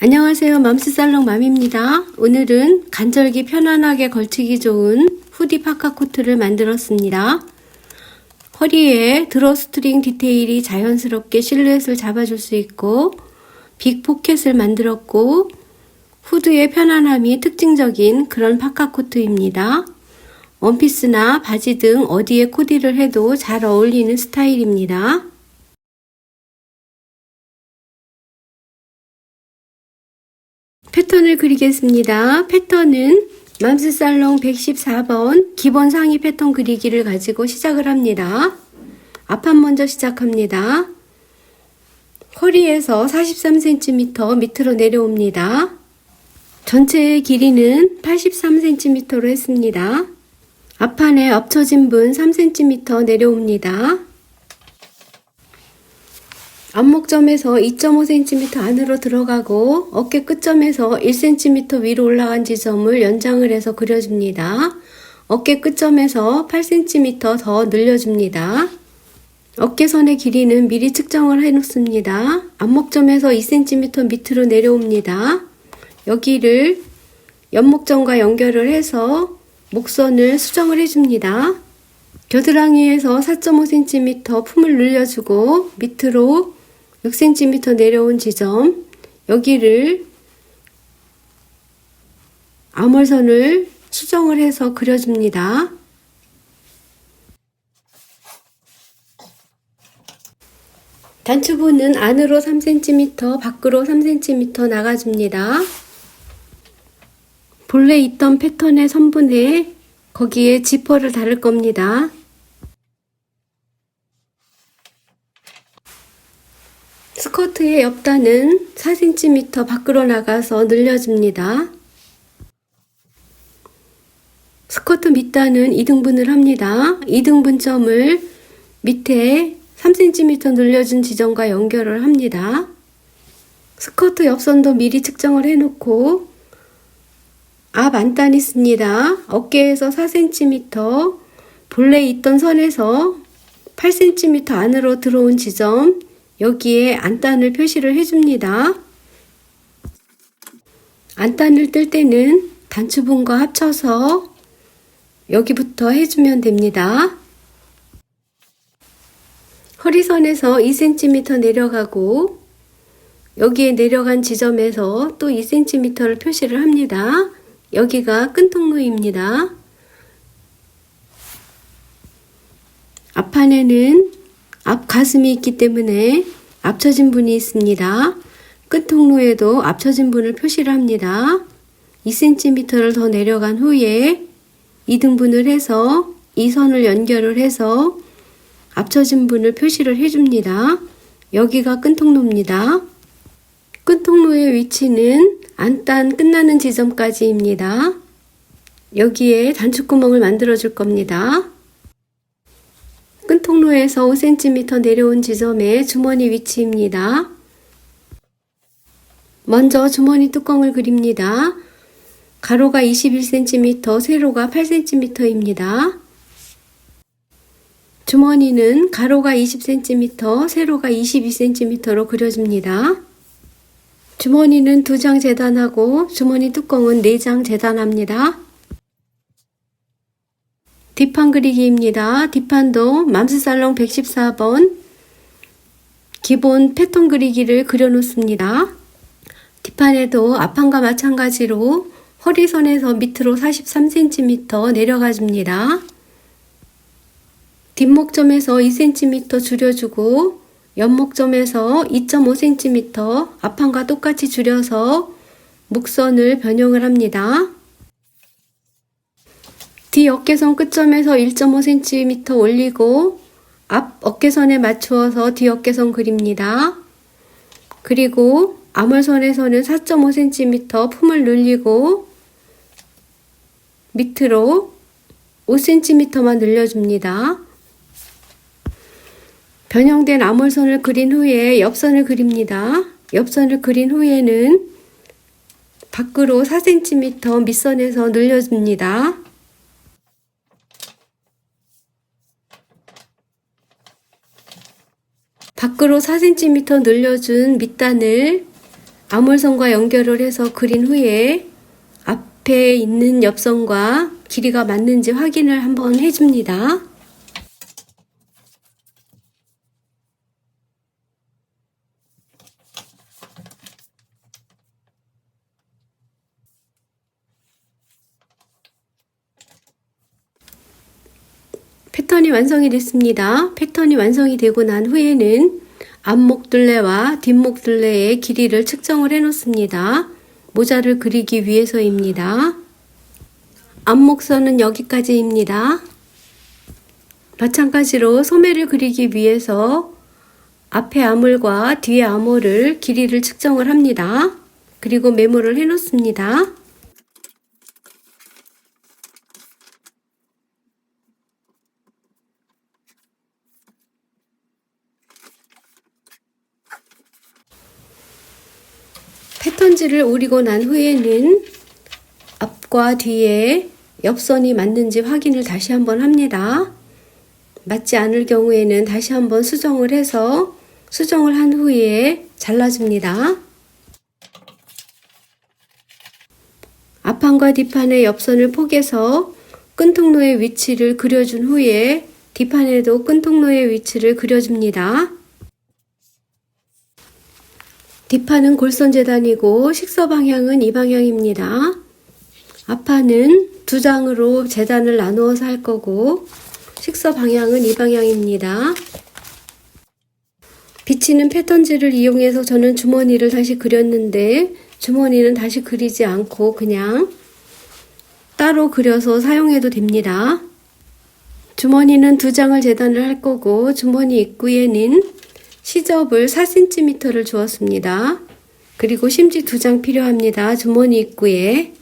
안녕하세요. 맘스살롱 맘입니다. 오늘은 간절기 편안하게 걸치기 좋은 후디 파카 코트를 만들었습니다. 허리에 드로스트링 디테일이 자연스럽게 실루엣을 잡아줄 수 있고 빅 포켓을 만들었고 후드의 편안함이 특징적인 그런 파카 코트입니다. 원피스나 바지 등 어디에 코디를 해도 잘 어울리는 스타일입니다. 패턴을 그리겠습니다. 패턴은 맘스살롱 114번 기본 상의 패턴 그리기를 가지고 시작을 합니다. 앞판 먼저 시작합니다. 허리에서 43cm 밑으로 내려옵니다. 전체의 길이는 83cm로 했습니다. 앞판에 엎쳐진 분 3cm 내려옵니다. 앞목점에서 2.5cm 안으로 들어가고 어깨 끝점에서 1cm 위로 올라간 지점을 연장을 해서 그려줍니다. 어깨 끝점에서 8cm 더 늘려줍니다. 어깨선의 길이는 미리 측정을 해 놓습니다. 앞목점에서 2cm 밑으로 내려옵니다. 여기를 옆목점과 연결을 해서 목선을 수정을 해줍니다. 겨드랑이에서 4.5cm 품을 늘려주고 밑으로 6cm 내려온 지점, 여기를 암홀선을 수정을 해서 그려줍니다. 단추부는 안으로 3cm, 밖으로 3cm 나가줍니다. 본래 있던 패턴의 선분에 거기에 지퍼를 달을 겁니다. 스커트의 옆단은 4cm 밖으로 나가서 늘려줍니다. 스커트 밑단은 2등분을 합니다. 2등분점을 밑에 3cm 늘려준 지점과 연결을 합니다. 스커트 옆선도 미리 측정을 해놓고 앞 안단 있습니다. 어깨에서 4cm, 본래 있던 선에서 8cm 안으로 들어온 지점, 여기에 안단을 표시를 해줍니다. 안단을 뜰 때는 단추분과 합쳐서 여기부터 해주면 됩니다. 허리선에서 2cm 내려가고 여기에 내려간 지점에서 또 2cm를 표시를 합니다. 여기가 끈통로입니다. 앞판에는 앞 가슴이 있기 때문에 앞쳐진 분이 있습니다. 끝통로에도 앞쳐진 분을 표시를 합니다. 2cm를 더 내려간 후에 2등분을 해서 이 선을 연결을 해서 앞쳐진 분을 표시를 해줍니다. 여기가 끈통로입니다. 끈통로의 위치는 안단 끝나는 지점까지입니다. 여기에 단추구멍을 만들어 줄 겁니다. 끈통로에서 5cm 내려온 지점에 주머니 위치입니다. 먼저 주머니 뚜껑을 그립니다. 가로가 21cm, 세로가 8cm입니다. 주머니는 가로가 20cm, 세로가 22cm로 그려줍니다. 주머니는 2장 재단하고 주머니 뚜껑은 4장 재단합니다. 뒷판 그리기입니다. 뒷판도 맘스살롱 114번 기본 패턴 그리기를 그려 놓습니다. 뒷판에도 앞판과 마찬가지로 허리선에서 밑으로 43cm 내려가 줍니다. 뒷목점에서 2cm 줄여주고 옆목점에서 2.5cm 앞판과 똑같이 줄여서 목선을 변형을 합니다. 뒤 어깨선 끝점에서 1.5cm 올리고 앞 어깨선에 맞추어서 뒤 어깨선 그립니다. 그리고 암홀선에서는 4.5cm 품을 늘리고 밑으로 5cm만 늘려줍니다. 변형된 암홀선을 그린 후에 옆선을 그립니다. 옆선을 그린 후에는 밖으로 4cm 밑선에서 늘려줍니다. 밖으로 4cm 늘려준 밑단을 암홀선과 연결을 해서 그린 후에 앞에 있는 옆선과 길이가 맞는지 확인을 한번 해줍니다. 패턴이 완성이 됐습니다. 패턴이 완성이 되고 난 후에는 앞목 둘레와 뒷목 둘레의 길이를 측정을 해 놓습니다. 모자를 그리기 위해서입니다. 앞목선은 여기까지입니다. 마찬가지로 소매를 그리기 위해서 앞에 암홀과 뒤에 암홀을 길이를 측정을 합니다. 그리고 메모를 해 놓습니다. 패턴지를 오리고 난 후에는 앞과 뒤에 옆선이 맞는지 확인을 다시 한번 합니다. 맞지 않을 경우에는 다시 한번 수정을 해서 수정을 한 후에 잘라줍니다. 앞판과 뒷판의 옆선을 포개서 끈통로의 위치를 그려준 후에 뒷판에도 끈통로의 위치를 그려줍니다. 뒷판은 골선 재단이고 식서 방향은 이 방향입니다. 앞판은 두 장으로 재단을 나누어서 할 거고 식서 방향은 이 방향입니다. 비치는 패턴지를 이용해서 저는 주머니를 다시 그렸는데 주머니는 다시 그리지 않고 그냥 따로 그려서 사용해도 됩니다. 주머니는 두 장을 재단을 할 거고 주머니 입구에는 시접을 4cm를 주었습니다. 그리고 심지 2장 필요합니다. 주머니 입구에.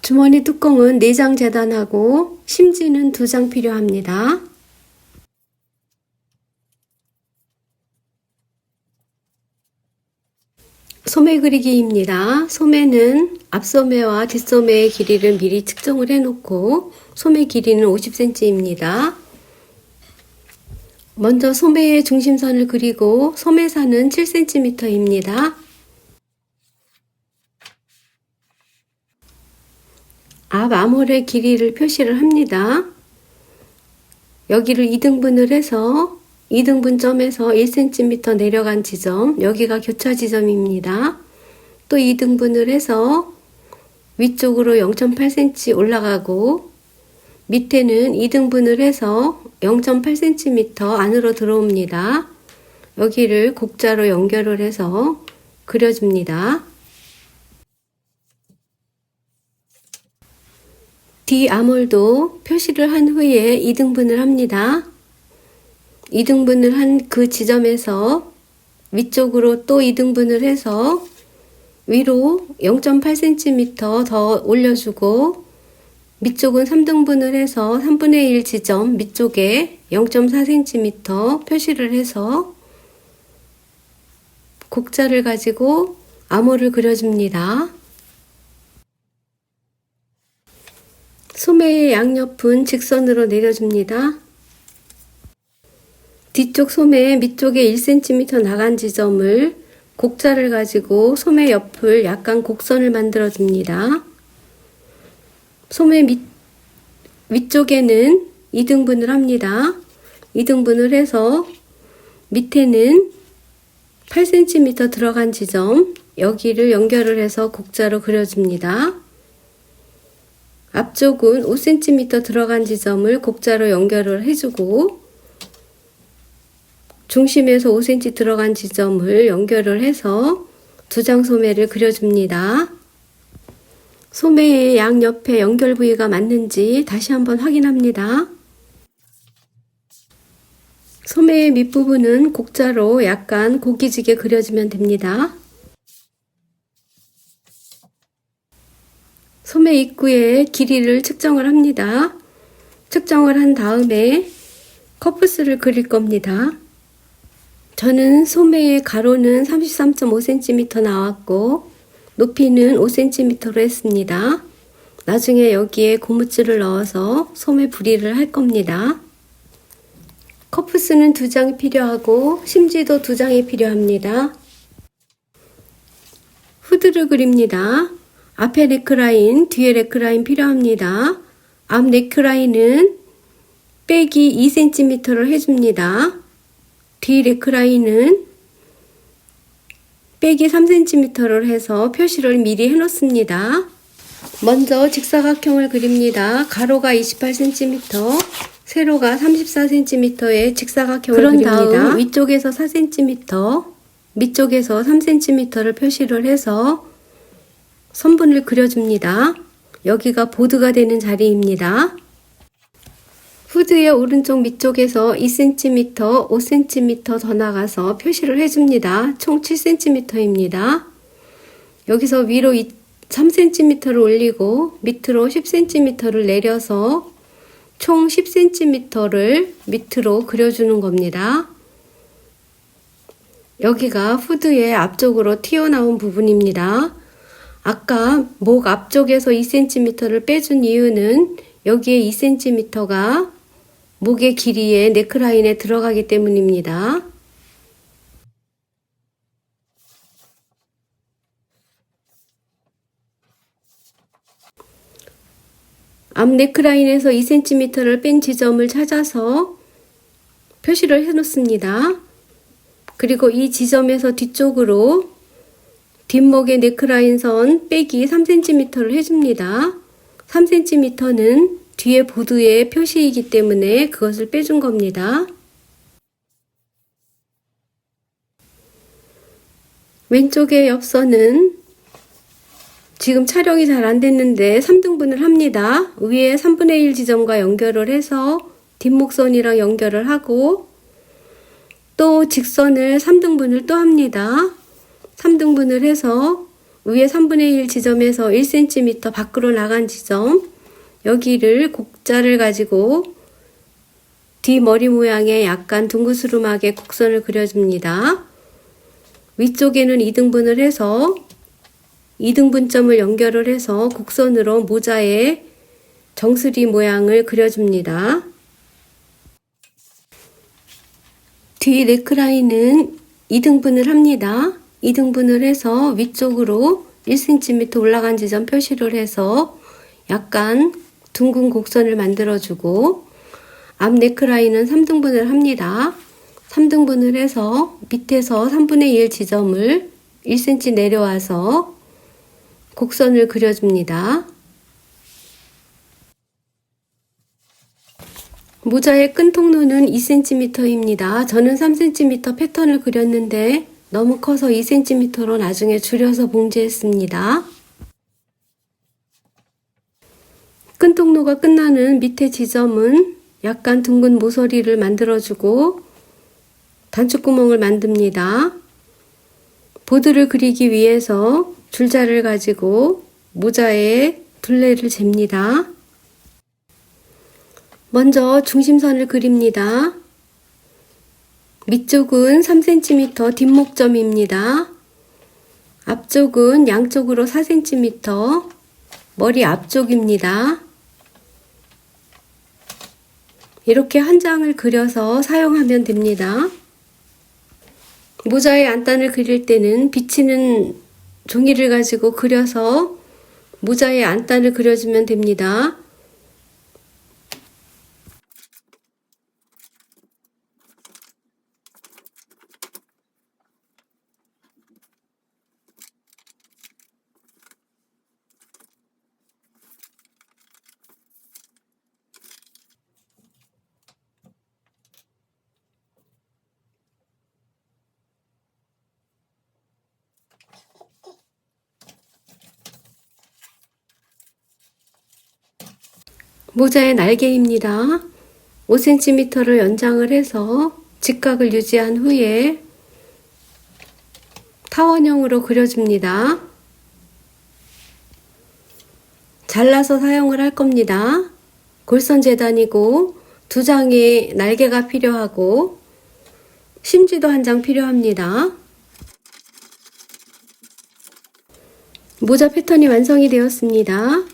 주머니 뚜껑은 4장 재단하고 심지는 2장 필요합니다. 소매 그리기입니다. 소매는 앞소매와 뒷소매의 길이를 미리 측정을 해놓고 소매 길이는 50cm입니다. 먼저 소매의 중심선을 그리고 소매선은 7cm입니다. 앞 암홀의 길이를 표시를 합니다. 여기를 2등분을 해서 2등분점에서 1cm 내려간 지점, 여기가 교차 지점입니다. 또 2등분을 해서 위쪽으로 0.8cm 올라가고 밑에는 2등분을 해서 0.8cm 안으로 들어옵니다. 여기를 곡자로 연결을 해서 그려줍니다. 뒤 암홀도 표시를 한 후에 2등분을 합니다. 2등분을 한 그 지점에서 위쪽으로 또 2등분을 해서 위로 0.8cm 더 올려주고 밑쪽은 3등분을 해서 3분의 1 지점 밑쪽에 0.4cm 표시를 해서 곡자를 가지고 암홀을 그려줍니다. 소매의 양옆은 직선으로 내려줍니다. 뒤쪽 소매 밑쪽에 1cm 나간 지점을 곡자를 가지고 소매 옆을 약간 곡선을 만들어 줍니다. 소매 위쪽에는 2등분을 합니다. 2등분을 해서 밑에는 8cm 들어간 지점 여기를 연결을 해서 곡자로 그려줍니다. 앞쪽은 5cm 들어간 지점을 곡자로 연결을 해주고 중심에서 5cm 들어간 지점을 연결을 해서 2장 소매를 그려줍니다. 소매의 양옆에 연결 부위가 맞는지 다시 한번 확인합니다. 소매의 밑부분은 곡자로 약간 고기지게 그려주면 됩니다. 소매 입구의 길이를 측정을 합니다. 측정을 한 다음에 커프스를 그릴 겁니다. 저는 소매의 가로는 33.5cm 나왔고 높이는 5cm로 했습니다. 나중에 여기에 고무줄을 넣어서 소매 부리를 할 겁니다. 커프스는 2장이 필요하고 심지도 2장이 필요합니다. 후드를 그립니다. 앞에 네크라인, 뒤에 네크라인 필요합니다. 앞 네크라인은 빼기 2cm를 해줍니다. 뒤 네크라인은 빼기 3cm를 해서 표시를 미리 해놓습니다. 먼저 직사각형을 그립니다. 가로가 28cm, 세로가 34cm의 직사각형을 그립니다. 다음 위쪽에서 4cm, 밑쪽에서 3cm를 표시를 해서 선분을 그려줍니다. 여기가 보드가 되는 자리입니다. 후드의 오른쪽 밑쪽에서 2cm, 5cm 더 나가서 표시를 해줍니다. 총 7cm입니다. 여기서 위로 3cm를 올리고 밑으로 10cm를 내려서 총 10cm를 밑으로 그려주는 겁니다. 여기가 후드의 앞쪽으로 튀어나온 부분입니다. 아까 목 앞쪽에서 2cm를 빼준 이유는 여기에 2cm가 목의 길이에 네크라인에 들어가기 때문입니다. 앞 네크라인에서 2cm를 뺀 지점을 찾아서 표시를 해 놓습니다. 그리고 이 지점에서 뒤쪽으로 뒷목의 네크라인 선 빼기 3cm를 해줍니다. 3cm는 뒤에 보드의 표시이기 때문에 그것을 빼준 겁니다. 왼쪽의 옆선은 지금 촬영이 잘 안됐는데 3등분을 합니다. 위에 3분의 1 지점과 연결을 해서 뒷목선이랑 연결을 하고 또 직선을 3등분을 또 합니다. 3등분을 해서 위에 3분의 1 지점에서 1cm 밖으로 나간 지점, 여기를 곡자를 가지고 뒷머리 모양의 약간 둥그스름하게 곡선을 그려줍니다. 위쪽에는 2등분을 해서 2등분점을 연결을 해서 곡선으로 모자의 정수리 모양을 그려줍니다. 뒤 네크라인은 2등분을 합니다. 2등분을 해서 위쪽으로 1cm 올라간 지점 표시를 해서 약간 둥근 곡선을 만들어주고 앞 네크라인은 3등분을 합니다. 3등분을 해서 밑에서 3분의 1 지점을 1cm 내려와서 곡선을 그려줍니다. 모자의 끈 통로는 2cm입니다. 저는 3cm 패턴을 그렸는데 너무 커서 2cm로 나중에 줄여서 봉제했습니다. 끈 통로가 끝나는 밑에 지점은 약간 둥근 모서리를 만들어주고 단축구멍을 만듭니다. 보드를 그리기 위해서 줄자를 가지고 모자에 둘레를 잽니다. 먼저 중심선을 그립니다. 밑쪽은 3cm 뒷목점입니다. 앞쪽은 양쪽으로 4cm 머리 앞쪽입니다. 이렇게 한 장을 그려서 사용하면 됩니다. 모자의 안단을 그릴 때는 비치는 종이를 가지고 그려서 모자의 안단을 그려주면 됩니다. 모자의 날개입니다. 5cm를 연장을 해서 직각을 유지한 후에 타원형으로 그려줍니다. 잘라서 사용을 할 겁니다. 골선 재단이고 2장의 날개가 필요하고 심지도 1장 필요합니다. 모자 패턴이 완성이 되었습니다.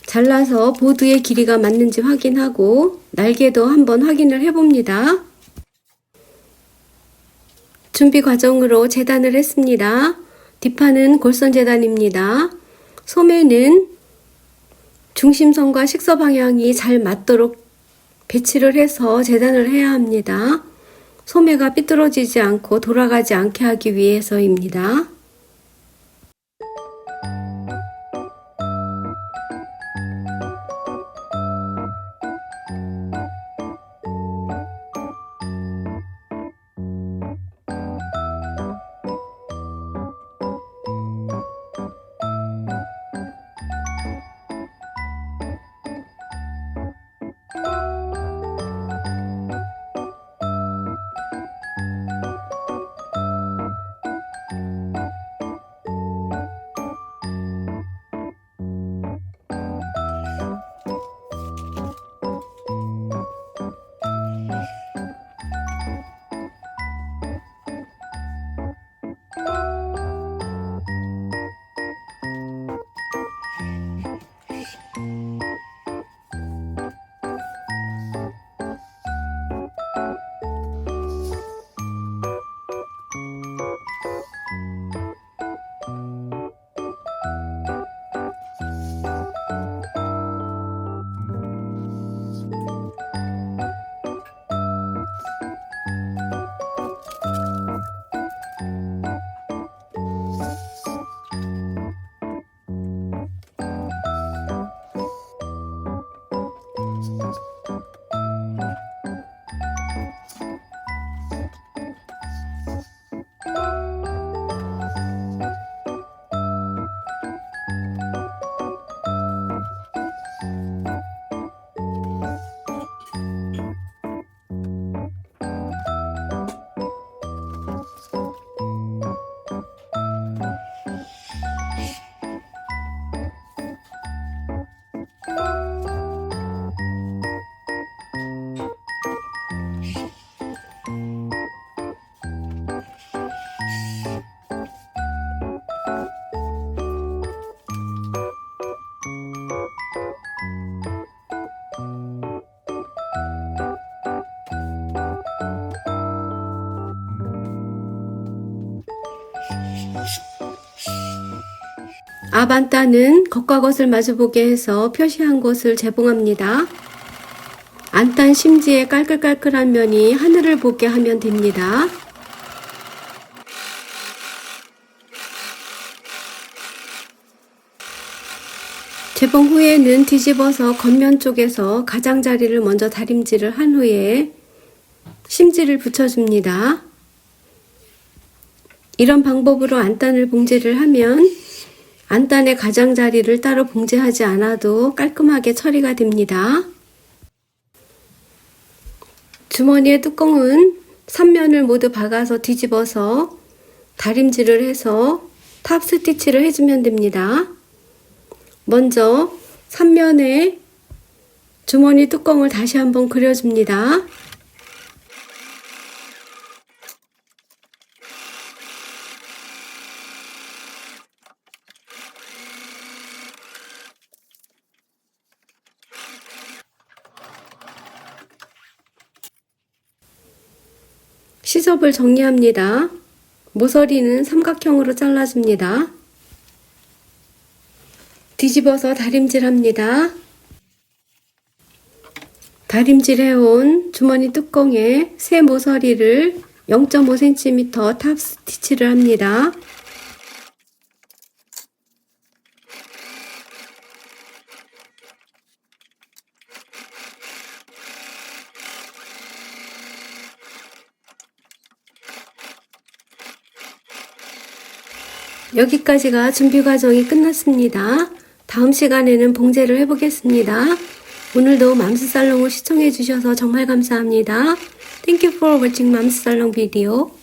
잘라서 보드의 길이가 맞는지 확인하고 날개도 한번 확인을 해봅니다. 준비 과정으로 재단을 했습니다. 뒷판은 골선 재단입니다. 소매는 중심선과 식서 방향이 잘 맞도록 배치를 해서 재단을 해야 합니다. 소매가 삐뚤어지지 않고 돌아가지 않게 하기 위해서입니다. 앞안단은 겉과 겉을 마주보게 해서 표시한 곳을 재봉합니다. 안단 심지에 깔끌깔끌한 면이 하늘을 보게 하면 됩니다. 재봉 후에는 뒤집어서 겉면 쪽에서 가장자리를 먼저 다림질을 한 후에 심지를 붙여줍니다. 이런 방법으로 안단을 봉제를 하면 안단의 가장자리를 따로 봉제하지 않아도 깔끔하게 처리가 됩니다. 주머니의 뚜껑은 3면을 모두 박아서 뒤집어서 다림질을 해서 탑 스티치를 해주면 됩니다. 먼저 3면에 주머니 뚜껑을 다시 한번 그려줍니다. 시접을 정리합니다. 모서리는 삼각형으로 잘라줍니다. 뒤집어서 다림질합니다. 다림질해온 주머니 뚜껑에 새 모서리를 0.5cm 탑 스티치를 합니다. 여기까지가 준비 과정이 끝났습니다. 다음 시간에는 봉제를 해보겠습니다. 오늘도 맘스살롱을 시청해주셔서 정말 감사합니다. Thank you for watching 맘스살롱 video.